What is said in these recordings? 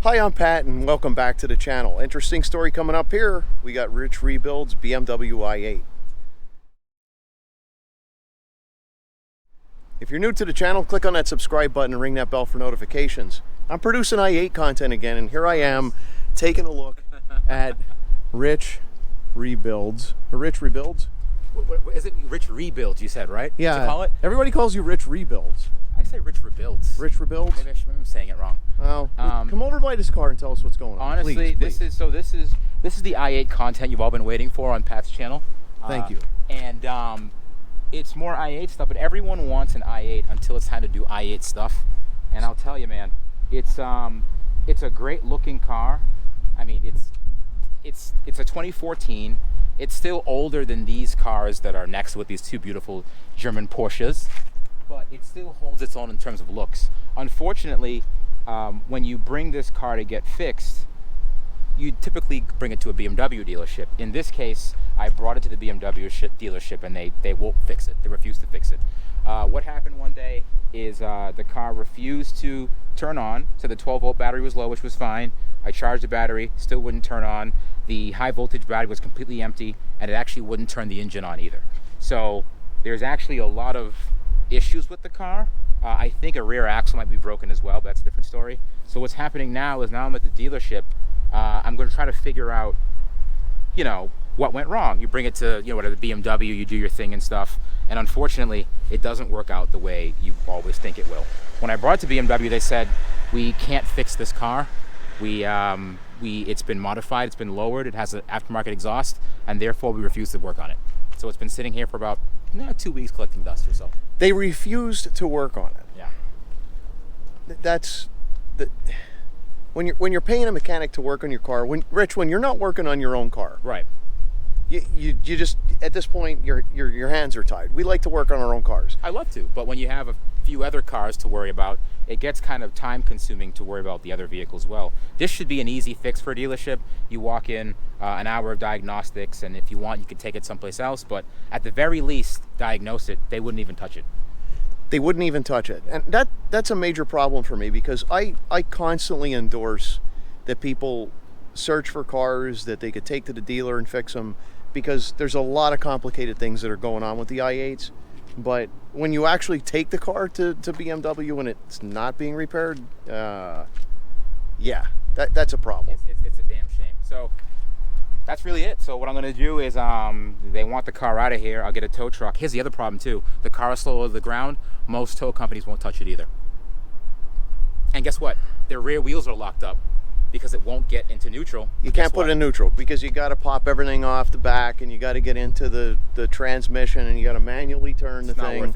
Hi, I'm Pat and welcome back to the channel. Interesting story coming up here. We got Rich Rebuilds BMW i8. If you're new to the channel, click on that subscribe button and ring that bell for notifications. I'm producing i8 content again, and here I am taking a look at Rich Rebuilds. Rich Rebuilds? What is it? Rich Rebuilds, you said, right? Yeah. What you call it? Everybody calls you Rich Rebuilds. I say Rich Rebuilds. Rich Rebuilds? Maybe I'm saying it wrong. Well, come over by this car and tell us what's going on. Honestly, please. this is the i8 content you've all been waiting for on Pat's channel. Thank you. And it's more i8 stuff, but everyone wants an i8 until it's time to do i8 stuff. And I'll tell you, man, it's a great looking car. I mean, it's a 2014. It's still older than these cars that are next with these two beautiful German Porsches, but it still holds its own in terms of looks. Unfortunately, when you bring this car to get fixed, you typically bring it to a BMW dealership. In this case, I brought it to the BMW dealership and they won't fix it. They refuse to fix it. What happened one day is the car refused to turn on, so the 12-volt battery was low, which was fine. I charged the battery, still wouldn't turn on. The high voltage battery was completely empty, and it actually wouldn't turn the engine on either. So there's actually a lot of issues with the car. I think a rear axle might be broken as well, but that's a different story. So what's happening now is now I'm at the dealership. I'm going to try to figure out, what went wrong. You bring it to, whatever, the BMW, you do your thing and stuff, and unfortunately, it doesn't work out the way you always think it will. When I brought it to BMW, they said, we can't fix this car. It's been modified, it's been lowered, it has an aftermarket exhaust, and therefore we refuse to work on it. So it's been sitting here for about 2 weeks collecting dust or so. They refused to work on it. Yeah. That's the when you're paying a mechanic to work on your car. When you're not working on your own car, right? You just, at this point, your hands are tied. We like to work on our own cars. I love to, but when you have a few other cars to worry about, it gets kind of time consuming to worry about the other vehicle as well. This should be an easy fix for a dealership. You walk in, an hour of diagnostics, and if you want, you can take it someplace else, but at the very least, diagnose it. They wouldn't even touch it. They wouldn't even touch it. And that's a major problem for me, because I constantly endorse that people search for cars that they could take to the dealer and fix them, because there's a lot of complicated things that are going on with the i8s. But when you actually take the car to BMW and it's not being repaired, yeah, that's a problem. It's a damn shame. So that's really it. So what I'm going to do is, they want the car out of here. I'll get a tow truck. Here's the other problem too. The car is slow to the ground. Most tow companies won't touch it either. And guess what? Their rear wheels are locked up because it won't get into neutral. You can't put it in neutral because you got to pop everything off the back, and you got to get into the transmission, and you got to manually turn the thing. It's not worth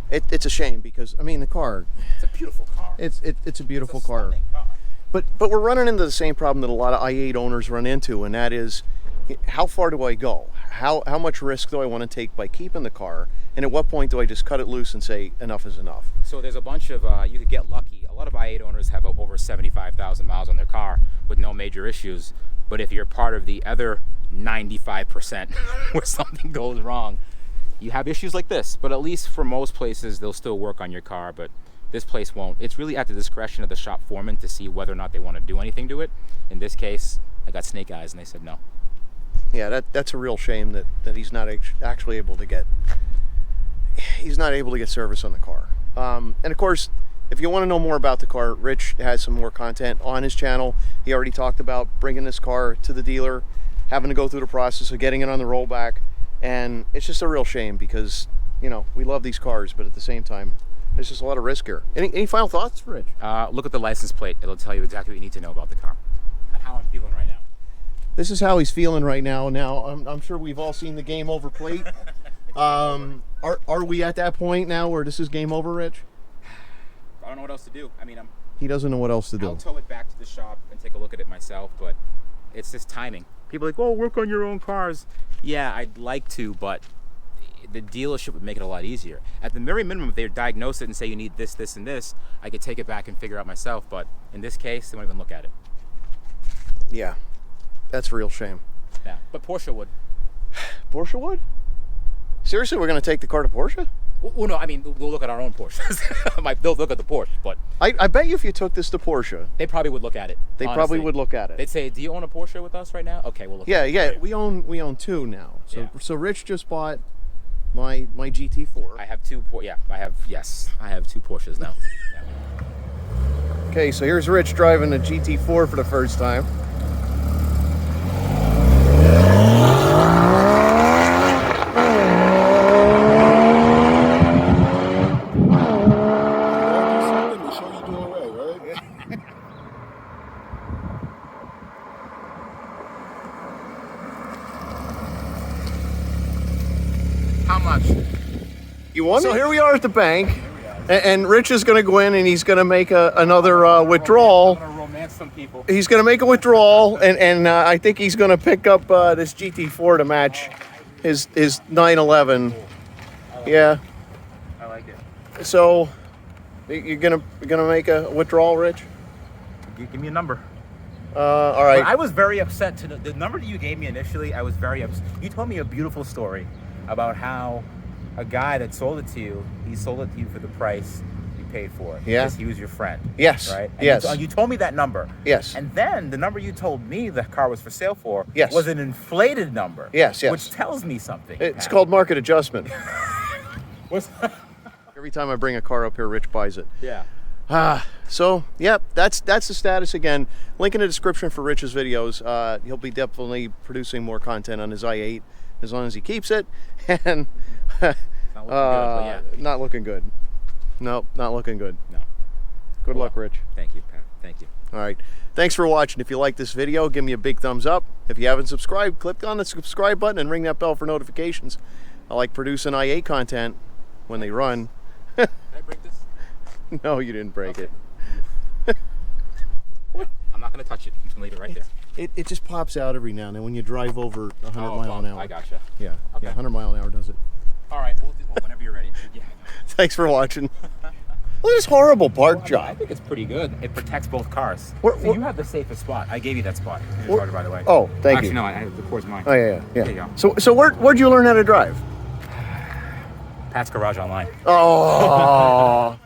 it. It's a shame, because I mean, the car. It's a beautiful car. It's a beautiful It's a car. stunning car. But we're running into the same problem that a lot of i8 owners run into, and that is, how far do I go? How much risk do I want to take by keeping the car? And at what point do I just cut it loose and say enough is enough? So there's a bunch of, you could get lucky. A lot of i8 owners have over 75,000 miles on their car with no major issues. But if you're part of the other 95% where something goes wrong, you have issues like this. But at least for most places, they'll still work on your car, but this place won't. It's really at the discretion of the shop foreman to see whether or not they want to do anything to it. In this case, I got snake eyes and they said no. Yeah, that's a real shame that he's not actually able to get. He's not able to get service on the car. And of course, if you want to know more about the car, Rich has some more content on his channel. He already talked about bringing this car to the dealer, having to go through the process of getting it on the rollback, and it's just a real shame because, we love these cars, but at the same time, there's just a lot of risk here. Any final thoughts, Rich? Look at the license plate. It'll tell you exactly what you need to know about the car and how I'm feeling right now. This is how he's feeling right now. Now, I'm sure we've all seen the game over plate. Are we at that point now where this is game over, Rich? I don't know what else to do. I mean, he doesn't know what else to do. I'll tow it back to the shop and take a look at it myself, but it's just timing. People are like, oh, work on your own cars. Yeah, I'd like to, but the dealership would make it a lot easier. At the very minimum, if they diagnose it and say you need this, this, and this, I could take it back and figure out myself, but in this case, they won't even look at it. Yeah, that's a real shame. Yeah, but Porsche would. Porsche would? Seriously, we're going to take the car to Porsche? Well, no, I mean, we'll look at our own Porsches. They'll look at the Porsche, but I bet you if you took this to Porsche, they probably would look at it. they honestly. probably would look at it. They'd say, "Do you own a Porsche with us right now?" Okay, we'll look. Yeah, at it. yeah, we own two now. So Yeah. so Rich just bought my GT4. I have two. I have two Porsches now. Yeah. Okay, so here's Rich driving a GT4 for the first time. How much? You want So here we are at the bank, and Rich is going to go in and he's going to make another withdrawal. I'm gonna romance some people. He's going to make a withdrawal, and I think he's going to pick up this GT4 to match his 911. Yeah. I like it. So you're gonna make a withdrawal, Rich? Give me a number. All right. But I was very upset to the number that you gave me initially. I was very upset. You told me a beautiful story about how a guy that sold it to you, he sold it to you for the price you paid for it. Yeah. Because he was your friend. Yes. Right? And Yes. You told me that number. Yes. And then the number you told me the car was for sale for Yes. was an inflated number. Yes, yes. Which tells me something. It's Pat. called market adjustment. What's Every time I bring a car up here, Rich buys it. Yeah. So yeah, that's the status again. Link in the description for Rich's videos. He'll be definitely producing more content on his i8 as long as he keeps it. And Not looking good, but yeah. not looking good. Nope, not looking good. No. Good luck, Rich. Thank you, Pat. Thank you. All right. Thanks for watching. If you like this video, give me a big thumbs up. If you haven't subscribed, click on the subscribe button and ring that bell for notifications. I like producing i8 content when they run. Did I break this? No, you didn't break it. I'm not going to touch it. I'm just going to leave it right there. It just pops out every now and then when you drive over 100 mile an hour. I gotcha. Yeah, Okay. yeah, 100 mile an hour does it. All right. We'll do whenever you're ready. Yeah. Thanks for watching. Look at this horrible park I job. think it's pretty good. It protects both cars. Where- So you have the safest spot. I gave you that spot. In your Where- charger, by the way. Oh, thank Actually, you. no, the core's mine. Oh, yeah. There you go. So where'd you learn how to drive? Pat's Garage Online. Oh.